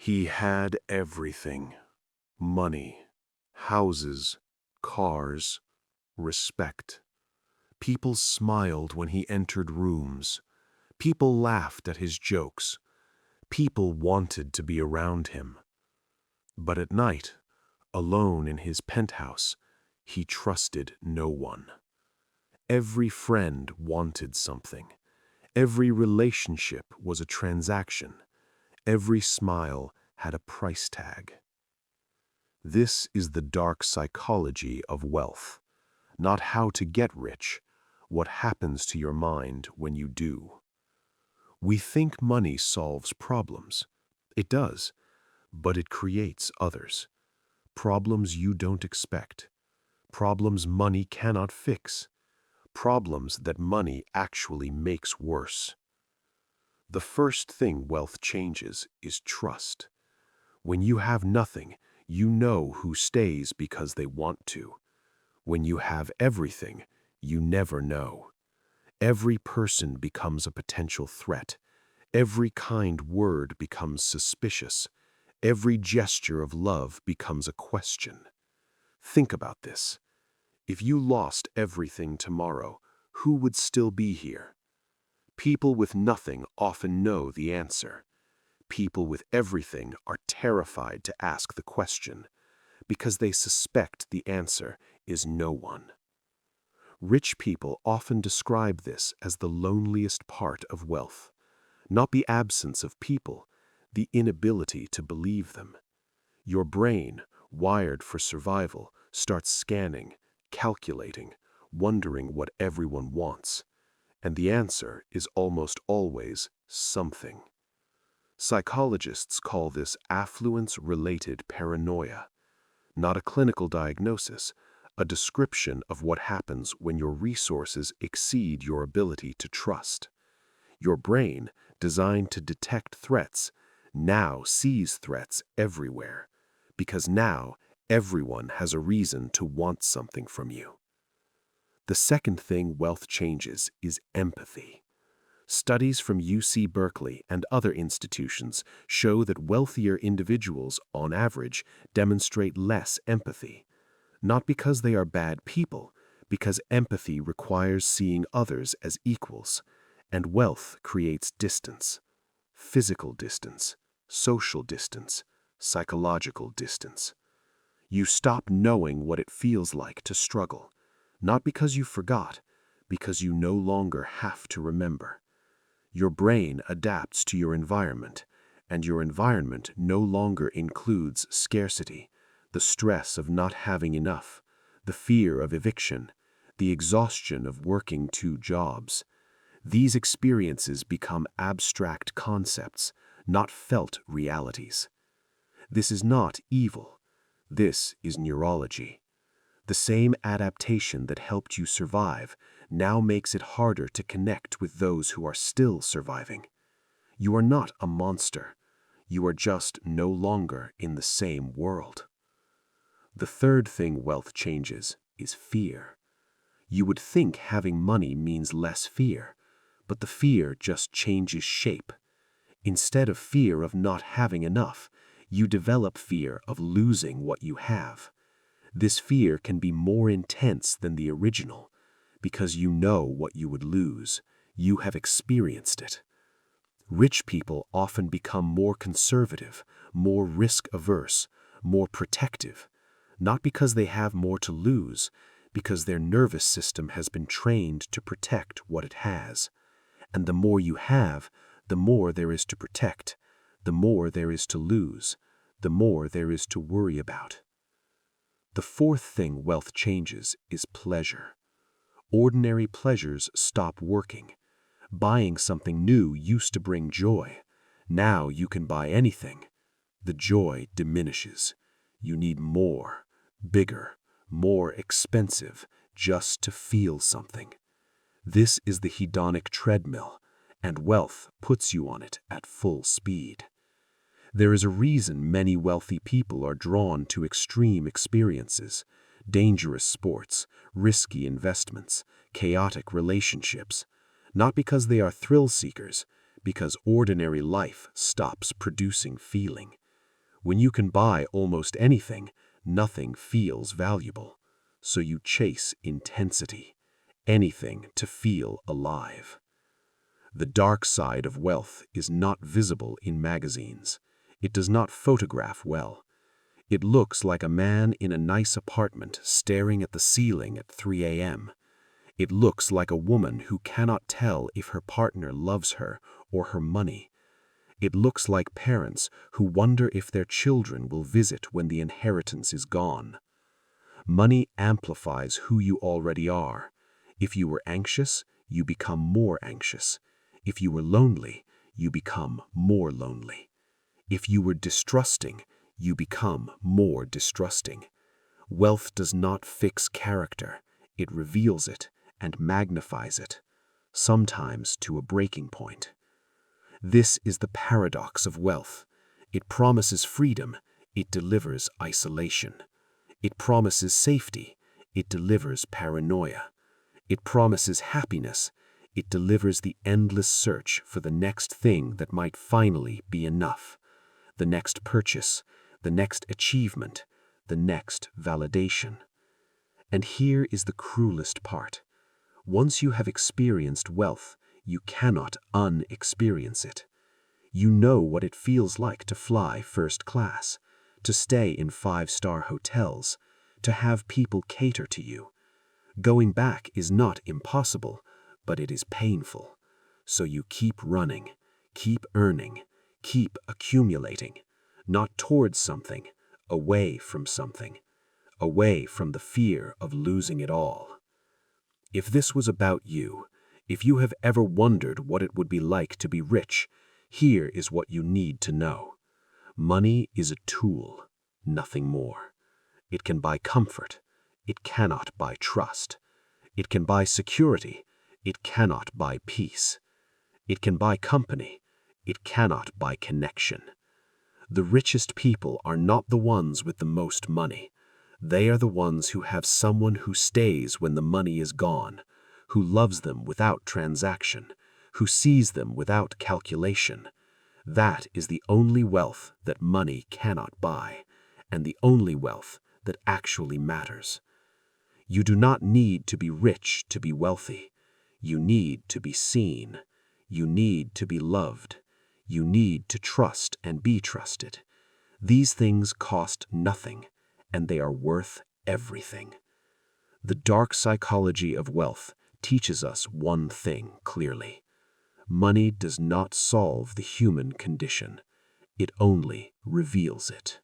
He had everything: money, houses, cars, respect. People smiled when he entered rooms. People laughed at his jokes. People wanted to be around him. But at night, alone in his penthouse, he trusted no one. Every friend wanted something. Every relationship was a transaction. Every smile had a price tag. This is the dark psychology of wealth. Not how to get rich, what happens to your mind when you do. We think money solves problems. It does, but it creates others. Problems you don't expect. Problems money cannot fix. Problems that money actually makes worse. The first thing wealth changes is trust. When you have nothing, you know who stays because they want to. When you have everything, you never know. Every person becomes a potential threat. Every kind word becomes suspicious. Every gesture of love becomes a question. Think about this. If you lost everything tomorrow, who would still be here? People with nothing often know the answer. People with everything are terrified to ask the question, because they suspect the answer is no one. Rich people often describe this as the loneliest part of wealth, not the absence of people, the inability to believe them. Your brain, wired for survival, starts scanning, calculating, wondering what everyone wants, and the answer is almost always something. Psychologists call this affluence-related paranoia, not a clinical diagnosis, a description of what happens when your resources exceed your ability to trust. Your brain, designed to detect threats, now sees threats everywhere, because now everyone has a reason to want something from you. The second thing wealth changes is empathy. Studies from UC Berkeley and other institutions show that wealthier individuals, on average, demonstrate less empathy. Not because they are bad people, because empathy requires seeing others as equals, and wealth creates distance. Physical distance, social distance, psychological distance. You stop knowing what it feels like to struggle, not because you forgot, because you no longer have to remember. Your brain adapts to your environment, and your environment no longer includes scarcity, the stress of not having enough, the fear of eviction, the exhaustion of working 2 jobs. These experiences become abstract concepts, not felt realities. This is not evil. This is neurology. The same adaptation that helped you survive now makes it harder to connect with those who are still surviving. You are not a monster. You are just no longer in the same world. The third thing wealth changes is fear. You would think having money means less fear, but the fear just changes shape. Instead of fear of not having enough, you develop fear of losing what you have. This fear can be more intense than the original, because you know what you would lose. You have experienced it. Rich people often become more conservative, more risk-averse, more protective, not because they have more to lose, because their nervous system has been trained to protect what it has. And the more you have, the more there is to protect, the more there is to lose, the more there is to worry about. The fourth thing wealth changes is pleasure. Ordinary pleasures stop working. Buying something new used to bring joy. Now you can buy anything. The joy diminishes. You need more, bigger, more expensive, just to feel something. This is the hedonic treadmill, and wealth puts you on it at full speed. There is a reason many wealthy people are drawn to extreme experiences, dangerous sports, risky investments, chaotic relationships, not because they are thrill seekers, because ordinary life stops producing feeling. When you can buy almost anything, nothing feels valuable. So you chase intensity, anything to feel alive. The dark side of wealth is not visible in magazines. It does not photograph well. It looks like a man in a nice apartment staring at the ceiling at 3 a.m. It looks like a woman who cannot tell if her partner loves her or her money. It looks like parents who wonder if their children will visit when the inheritance is gone. Money amplifies who you already are. If you were anxious, you become more anxious. If you were lonely, you become more lonely. If you were distrusting, you become more distrusting. Wealth does not fix character. It reveals it and magnifies it, sometimes to a breaking point. This is the paradox of wealth. It promises freedom. It delivers isolation. It promises safety. It delivers paranoia. It promises happiness. It delivers the endless search for the next thing that might finally be enough. The next purchase, the next achievement, the next validation. And here is the cruelest part. Once you have experienced wealth, you cannot unexperience it. You know what it feels like to fly first class, to stay in 5-star hotels, to have people cater to you. Going back is not impossible, but it is painful. So you keep running, keep earning, keep accumulating, not towards something, away from something, away from the fear of losing it all. If this was about you, if you have ever wondered what it would be like to be rich, here is what you need to know. Money is a tool, nothing more. It can buy comfort. It cannot buy trust. It can buy security. It cannot buy peace. It can buy company. It cannot buy connection. The richest people are not the ones with the most money. They are the ones who have someone who stays when the money is gone, who loves them without transaction, who sees them without calculation. That is the only wealth that money cannot buy, and the only wealth that actually matters. You do not need to be rich to be wealthy. You need to be seen. You need to be loved. You need to trust and be trusted. These things cost nothing, and they are worth everything. The dark psychology of wealth teaches us one thing clearly. Money does not solve the human condition. It only reveals it.